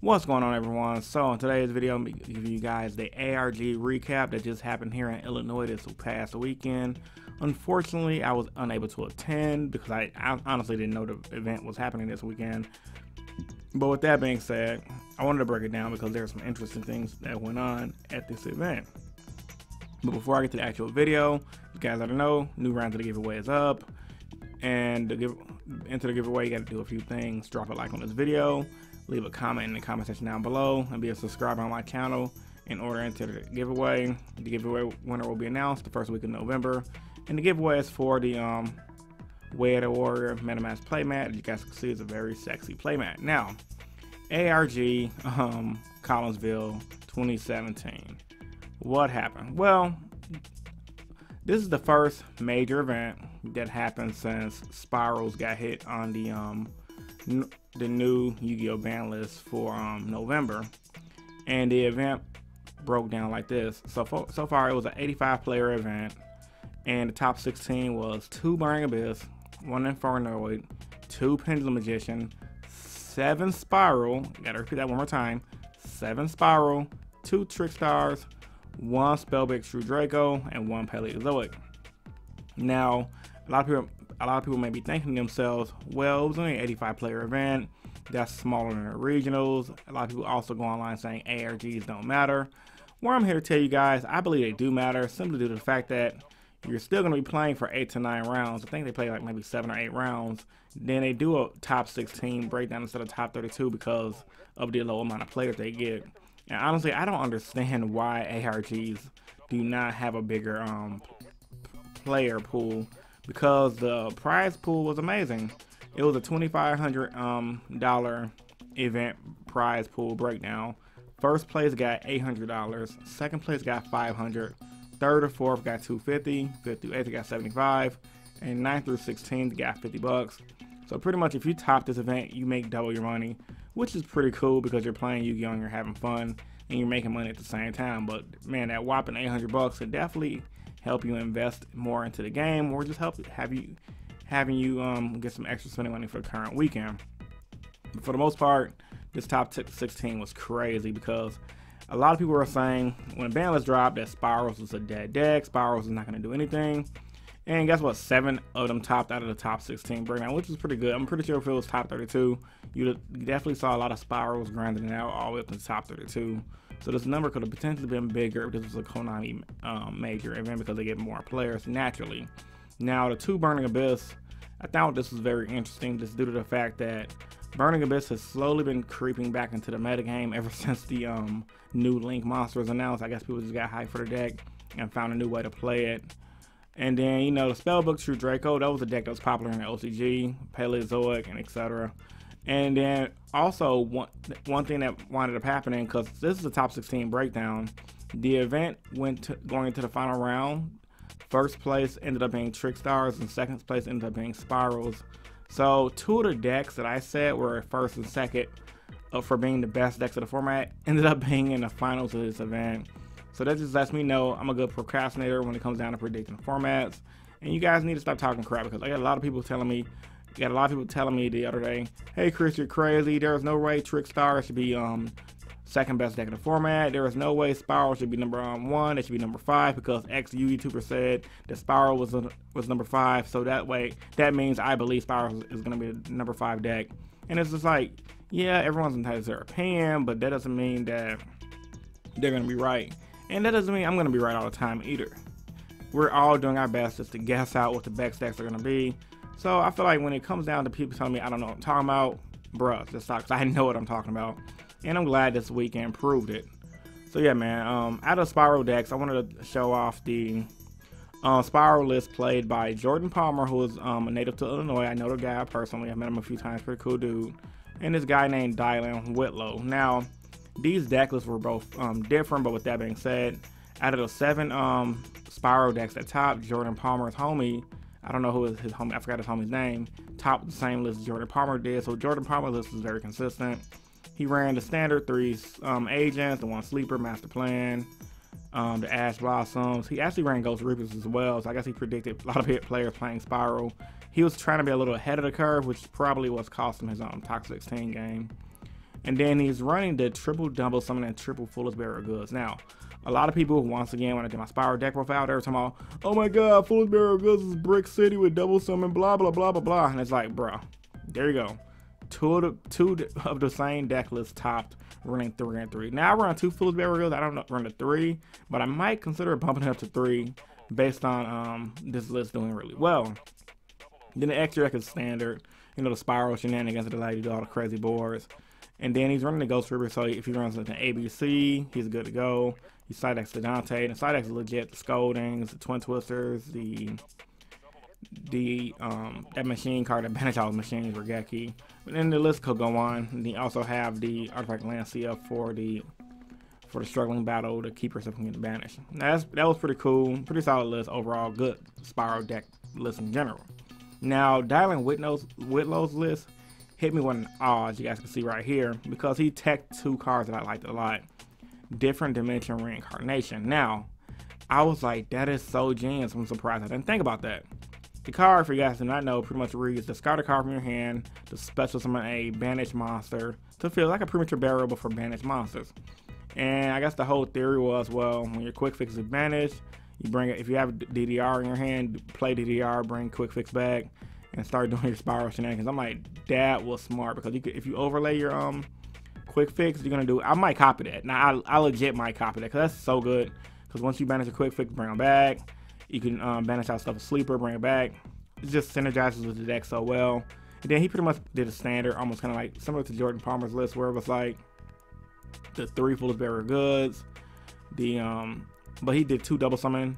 What's going on, everyone? So in today's video, I'm giving you guys the ARG recap that just happened here in Illinois this past weekend. Unfortunately, I was unable to attend because I honestly didn't know the event was happening this weekend. But with that being said, I wanted to break it down because there are some interesting things that went on at this event. But before I get to the actual video, you guys already know, new round of the giveaway is up. And to enter the giveaway, you got to do a few things. Drop a like on this video, leave a comment in the comment section down below, and be a subscriber on my channel in order to enter the giveaway. The giveaway winner will be announced the first week of November, and the giveaway is for the Way of the Warrior MetaMask Playmat. As you guys can see, it's a very sexy playmat. Now, ARG Collinsville 2017. What happened? Well, this is the first major event that happened since Spyrals got hit on the new Yu-Gi-Oh ban list for November, and the event broke down like this. So far it was an 85 player event, and the top 16 was 2 Burning Abyss, 1 Infernoid, 2 Pendulum Magician, 7 Spyral, gotta repeat that one more time, 7 Spyral, 2 Trick Stars, 1 Spellbook True Draco, and 1 Paleozoic. Now, a lot of people may be thinking to themselves, well, it was only an 85 player event, that's smaller than the regionals. A lot of people also go online saying ARGs don't matter. Well, I'm here to tell you guys, I believe they do matter, simply due to the fact that you're still going to be playing for 8 to 9 rounds. I think they play like maybe 7 or 8 rounds. Then they do a top 16 breakdown instead of top 32 because of the low amount of players they get. And honestly, I don't understand why ARGs do not have a bigger player pool, because the prize pool was amazing. It was a $2,500 event prize pool breakdown. First place got $800, second place got $500, third or fourth got $250, fifth through eighth got $75, and 9th through 16th got $50. So pretty much if you top this event, you make double your money, which is pretty cool because you're playing Yu-Gi-Oh! And you're having fun and you're making money at the same time. But man, that whopping $800 could definitely help you invest more into the game, or just having you get some extra spending money for the current weekend. But for the most part, this top 16 was crazy because a lot of people were saying when the ban list dropped that Spyrals was a dead deck, Spyrals is not going to do anything. And guess what? 7 of them topped out of the top 16 breakdown, which is pretty good. I'm pretty sure if it was top 32, you definitely saw a lot of Spyrals grinding it out all the way up to the top 32. So this number could have potentially been bigger if this was a Konami major event because they get more players naturally. Now, the 2 Burning Abyss, I thought this was very interesting just due to the fact that Burning Abyss has slowly been creeping back into the metagame ever since the new Link monster was announced. I guess people just got hyped for the deck and found a new way to play it. And then, you know, the Spellbook True Draco, that was a deck that was popular in the OCG, Paleozoic, and etc. And then also one thing that wound up happening, because this is the top 16 breakdown, the event going into the final round. First place ended up being Trick Stars, and second place ended up being Spyrals. So 2 of the decks that I said were first and second for being the best decks of the format ended up being in the finals of this event. So that just lets me know I'm a good procrastinator when it comes down to predicting formats. And you guys need to stop talking crap, because I got a lot of people telling me the other day, hey Chris, you're crazy. There's no way Trick Star should be second best deck in the format. There is no way Spyral should be number 1. It should be number 5 because X YouTuber said that Spyral was number 5. So that means I believe Spyral is going to be the number 5 deck. And it's just like, yeah, everyone's entitled to their opinion, but that doesn't mean that they're going to be right. And that doesn't mean I'm going to be right all the time either. We're all doing our best just to guess out what the best decks are going to be. So I feel like when it comes down to people telling me I don't know what I'm talking about, bruh, just stop, because I know what I'm talking about. And I'm glad this weekend proved it. So yeah, man, out of Spyral decks, I wanted to show off the Spyral list played by Jordan Palmer, who is a native to Illinois. I know the guy personally. I've met him a few times. Pretty cool dude. And this guy named Dylan Whitlow. Now, these deck lists were both different, but with that being said, out of the 7 Spyral decks at top, Jordan Palmer's homie, I don't know who is his homie, I forgot his homie's name, topped the same list Jordan Palmer did. So Jordan Palmer's list was very consistent. He ran the standard 3 agents, the 1 sleeper, master plan, the Ash Blossoms. He actually ran Ghost Reapers as well, so I guess he predicted a lot of hit players playing Spyral. He was trying to be a little ahead of the curve, which probably was costing his Top 16 game. And then he's running the triple double summon and triple fullest barrel goods. Now, a lot of people, once again, when I did my Spyral deck profile, they were talking about, oh my god, fullest barrel goods is Brick City with double summon, blah, blah, blah, blah, blah. And it's like, bro, there you go. Two of the same deck list topped, running 3 and 3. Now I run 2 fullest barrel goods. I don't run the 3, but I might consider bumping it up to 3 based on this list doing really well. Then the extra deck is standard. You know, the Spyral shenanigans that allow you to do all the crazy boards. And then he's running the Ghost Reaper, so if he runs into ABC, he's good to go. He side decks the Dante, and side decks is legit. The Scoldings, the Twin Twisters, that machine card that banish all the machines for Geki. But then the list could go on. And you also have the Artifact Lancia for the struggling battle to keep yourself from getting banished. That was pretty cool, pretty solid list overall. Good Spyral deck list in general. Now dialing Whitlow's list hit me with an awe, as you guys can see right here, because he teched 2 cards that I liked a lot. Different Dimension Reincarnation. Now, I was like, that is so genius. I'm surprised I didn't think about that. The card, for you guys do not know, pretty much reads: discard a card from your hand to special summon a banished monster to feel like a premature burial but for banished monsters. And I guess the whole theory was, well, when your quick fix is banished, you bring it, if you have DDR in your hand, play DDR, bring quick fix back, and start doing your Spyral shenanigans. I'm like, that was smart, because you could, if you overlay your quick fix, you're gonna do. I might copy that. Now I legit might copy that, because that's so good. Because once you banish a quick fix, bring them back. You can banish out stuff with Sleeper, bring it back. It just synergizes with the deck so well. And then he pretty much did a standard, almost kind of like similar to Jordan Palmer's list, where it was like the 3 fullest barrel goods. But he did 2 double summon,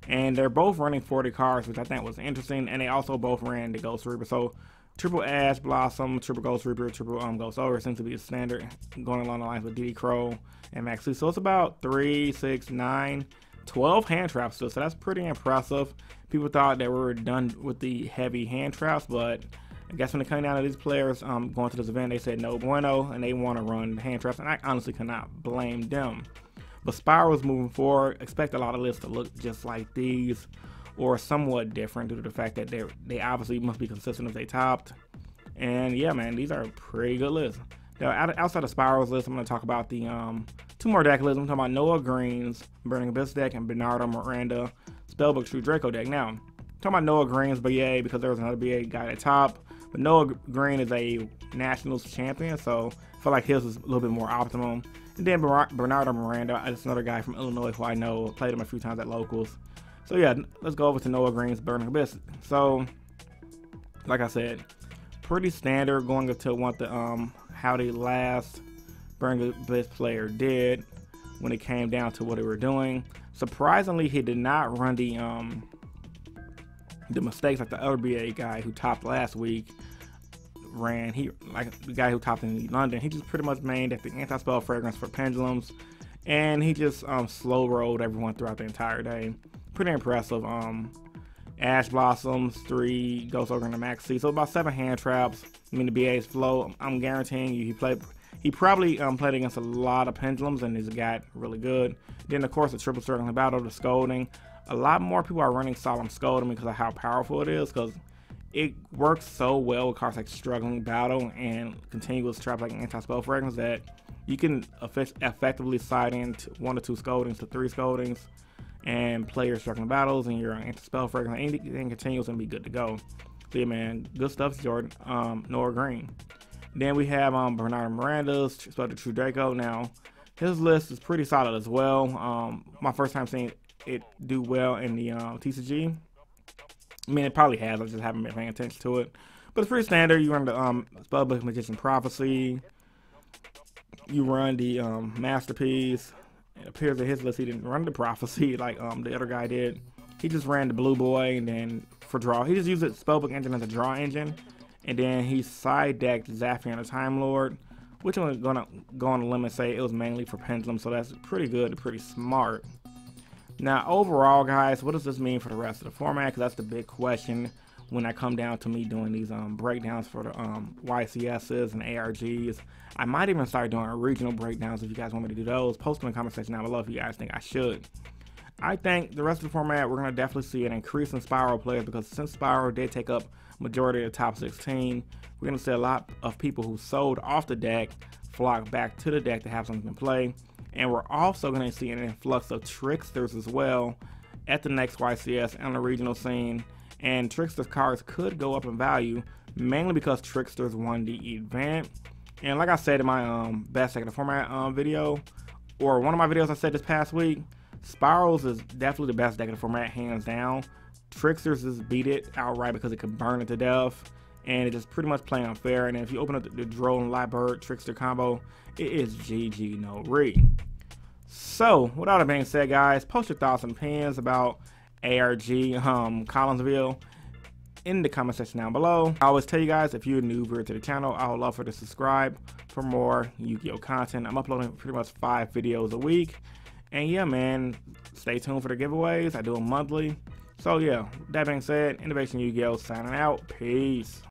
and they're both running 40 cards, which I think was interesting. And they also both ran the Ghost Reaper. So triple Ash Blossom, triple Ghost Reaper, triple Ghost Ogre seems to be a standard, going along the lines with DD Crow and Max 2. So it's about 3, 6, 9, 12 hand traps still, so that's pretty impressive. People thought they were done with the heavy hand traps, but I guess when it came down to these players going to this event, they said no bueno, and they want to run hand traps, and I honestly cannot blame them. But Spyral's moving forward. Expect a lot of lists to look just like these, or somewhat different, due to the fact that they obviously must be consistent if they topped. And yeah, man, these are pretty good lists. Now, outside of Spyral's list, I'm going to talk about the 2 more deck lists. I'm talking about Noah Green's Burning Abyss deck and Bernardo Miranda Spellbook True Draco deck. Now, I'm talking about Noah Green's BA because there was another BA guy at top. But Noah Green is a Nationals champion, so I feel like his is a little bit more optimum. And then Bernardo Miranda, that's another guy from Illinois who I know, played him a few times at locals. So yeah, let's go over to Noah Green's Burning Abyss. So, like I said, pretty standard, going into what the how the last Burning Abyss player did when it came down to what they were doing. Surprisingly, he did not run the mistakes like the other BA guy who topped last week ran. He, like the guy who topped in London, he just pretty much mained at the anti-spell fragrance for pendulums, and he just slow rolled everyone throughout the entire day. Pretty impressive. Ash Blossoms, 3 Ghost Ogre and a Max C, so about 7 hand traps. I mean, the BA's flow, I'm guaranteeing you he probably played against a lot of pendulums and he's got really good. Then of course the triple struggling battle, the Scolding. A lot more people are running Solemn Scolding because of how powerful it is, because it works so well with cards like Struggling Battle and Continuous Trap like Anti-Spell Fragrance that you can effectively side into 1 to 2 Scoldings to 3 Scoldings and play your Struggling Battles and your Anti-Spell Fragrance, anything continuous, and be good to go. So yeah, man, good stuff, Jordan. Noah Green. Then we have Bernardo Miranda's Spellbook True Draco. Now, his list is pretty solid as well. My first time seeing it do well in the TCG. I mean, it probably has, I just haven't been paying attention to it. But it's pretty standard. You run the Spellbook Magician Prophecy. You run the Masterpiece. It appears that his list, he didn't run the Prophecy like the other guy did. He just ran the Blue Boy, and then for draw, he just used the Spellbook engine as a draw engine. And then he side decked Zaphion the Time Lord, which I'm gonna go on a limb and say it was mainly for Pendulum, so that's pretty good, pretty smart. Now, overall, guys, what does this mean for the rest of the format? Because that's the big question when I come down to me doing these breakdowns for the YCSs and ARGs. I might even start doing regional breakdowns if you guys want me to do those. Post in the comment section down below if you guys think I should. I think the rest of the format, we're going to definitely see an increase in Spyral players, because since Spyral did take up majority of the top 16, we're going to see a lot of people who sold off the deck flock back to the deck to have something to play. And we're also going to see an influx of tricksters as well at the next YCS and the regional scene. And tricksters cards could go up in value, mainly because tricksters won the event. And like I said in my best deck of the format video, or one of my videos I said this past week, Spirals is definitely the best deck of the format, hands down. Tricksters just beat it outright because it can burn it to death, and it just pretty much play unfair. And if you open up the Droll and Lightbird Trickster combo, it is GG no re. So, with all that being said, guys, post your thoughts and opinions about ARG Collinsville in the comment section down below. I always tell you guys, if you're a new viewer to the channel, I would love for you to subscribe for more Yu-Gi-Oh content. I'm uploading pretty much 5 videos a week. And yeah, man, stay tuned for the giveaways. I do them monthly. So yeah, that being said, Innovation Yu-Gi-Oh signing out. Peace.